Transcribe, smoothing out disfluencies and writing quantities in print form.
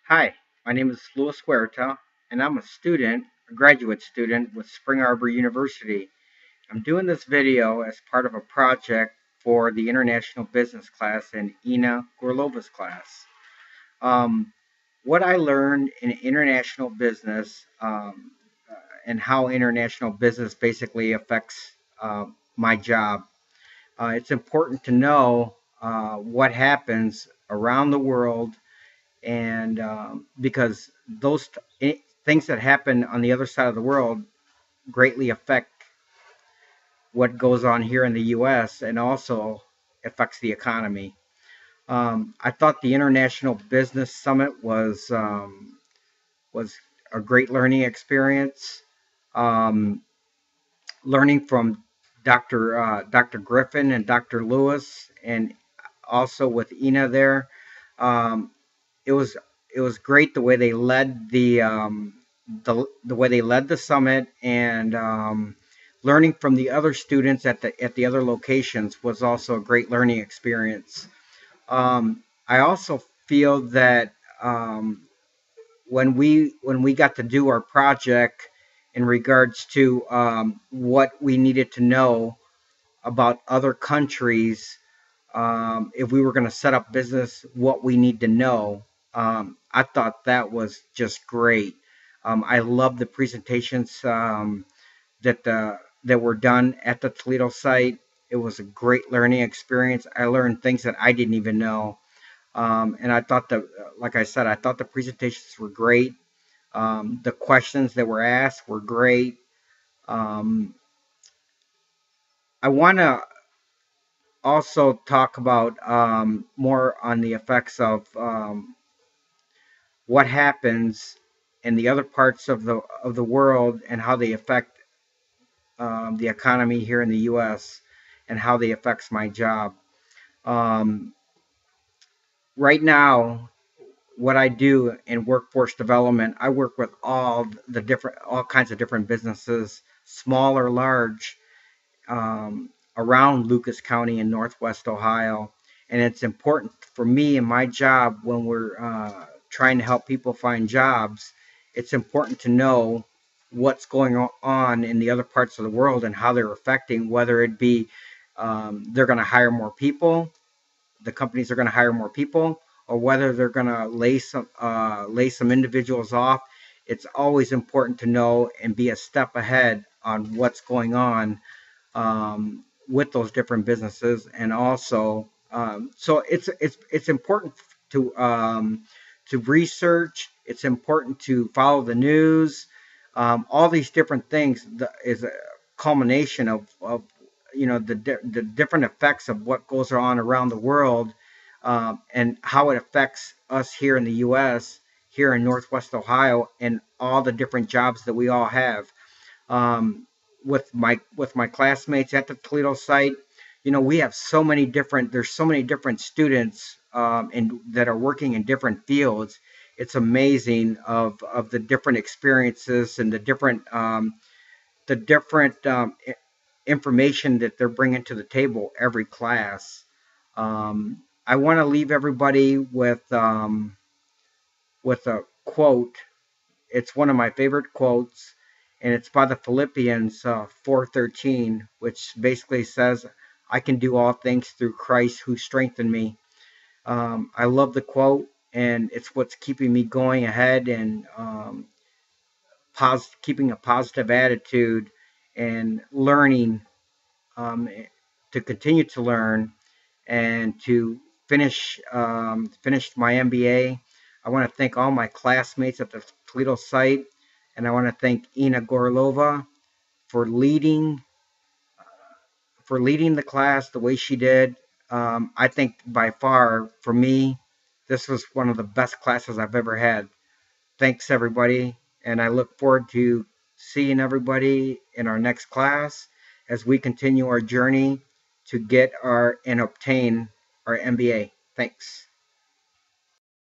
Hi, my name is Louis Huerta, and I'm a graduate student with Spring Arbor University. I'm doing this video as part of a project for the International Business class and Ina Gorlova's class. Um, what I learned in international business and how international business basically affects my job. It's important to know what happens around the world and because things that happen on the other side of the world greatly affect what goes on here in the U.S. and also affects the economy. I thought the International Business Summit was a great learning experience. Um, Learning from Dr. Griffin and Dr. Lewis, and also with Ina there. Um, it was it was great the way they led the way they led the summit, and learning from the other students at the other locations was also a great learning experience. I also feel that when we got to do our project in regards to what we needed to know about other countries, if we were going to set up business, what we need to know. I thought that was just great. I love the presentations that were done at the Toledo site. It was a great learning experience. I learned things that I didn't even know, and I thought that, like I said, I thought the presentations were great. The questions that were asked were great. Um, I want to also talk about more on the effects of what happens in the other parts of the world and how they affect the economy here in the U.S. and how they affects my job. Um, right now, what I do in workforce development, I work with all kinds of different businesses, small or large, around Lucas County in Northwest Ohio. And it's important for me in my job when we're trying to help people find jobs. It's important to know what's going on in the other parts of the world and how they're affecting, whether it be they're going to hire more people, the companies are going to hire more people, or whether they're going to lay some individuals off. It's always important to know and be a step ahead on what's going on with those different businesses, and also so it's important to research. It's important to follow the news. All these different things is a culmination of the different effects of what goes on around the world, and how it affects us here in the U.S., here in Northwest Ohio, and all the different jobs that we all have. um, with my classmates at the Toledo site. We have so many different. There's so many different students and that are working in different fields. It's amazing of the different experiences and the different information that they're bringing to the table every class. I want to leave everybody with a quote. It's one of my favorite quotes, and it's by the Philippians 4:13, which basically says, "I can do all things through Christ who strengthened me." I love the quote, and it's what's keeping me going ahead and keeping a positive attitude and learning, um, to continue to learn and to finish my MBA. I want to thank all my classmates at the Toledo site, and I want to thank Ina Gorlova for leading the class the way she did. I think by far, for me, this was one of the best classes I've ever had. Thanks, everybody, and I look forward to seeing everybody in our next class as we continue our journey to get our and obtain our MBA. Thanks.